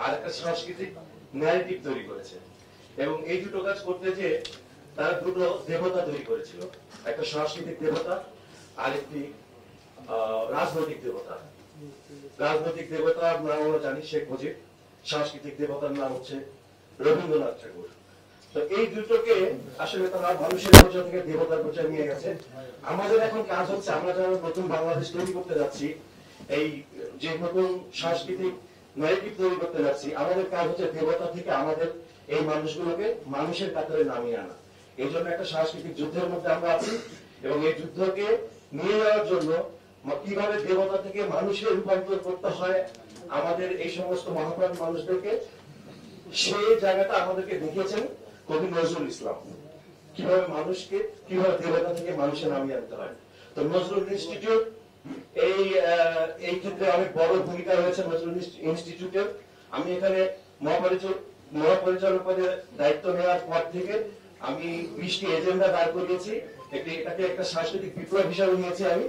আর একটা সাংস্কৃতিক ন্যারেটিভ তৈরি করেছে। এবং এই দুটো কাজ করতে যে তারা দুটো দেবতা তৈরি করেছিল, একটা সাংস্কৃতিক দেবতা আর একটি রাজনৈতিক দেবতা। রাজনৈতিক দেবতার নাম আমরা জানি শেখ মুজিব, সাংস্কৃতিক দেবতার নাম হচ্ছে রবীন্দ্রনাথ ঠাকুর। তো এই দুটোকে আসলে তারা মানুষের পর্যায়ে থেকে দেবতার পর্যায়ে নিয়ে গেছে। আমাদের এখন কাজ হচ্ছে, আমরা যারা নতুন বাংলাদেশ তৈরি করতে যাচ্ছি, এই যে নতুন সাংস্কৃতিক ন্যারেটিভ তৈরি করতে যাচ্ছি, আমাদের কাজ হচ্ছে দেবতা থেকে আমাদের এই মানুষগুলোকে মানুষের কাতারে নামিয়ে আনা। এই জন্য একটা সাংস্কৃতিক যুদ্ধের মধ্যে আমরা আছি, এবং এই যুদ্ধকে নিয়ে যাওয়ার জন্য কিভাবে দেবতা থেকে মানুষের রূপান্তর করতে হয় আমাদের এই সমস্ত মহাপ্রাণ মানুষদেরকে, সেই জায়গাটা আমাদেরকে দেখিয়েছেন কবি নজরুল ইসলাম, কিভাবে দেবতা থেকে মানুষে নামিয়ে আনতে হয়। তো নজরুল ইনস্টিটিউট এই ক্ষেত্রে অনেক বড় ভূমিকা রয়েছে নজরুল ইনস্টিটিউটের। আমি এখানে মহাপরিচালক পদে দায়িত্ব নেওয়ার পর থেকে আমি 20টি এজেন্ডা দাঁড় করিয়েছি। এটাকে একটা সাংস্কৃতিক বিপ্লব হিসাবে নিয়েছি আমি।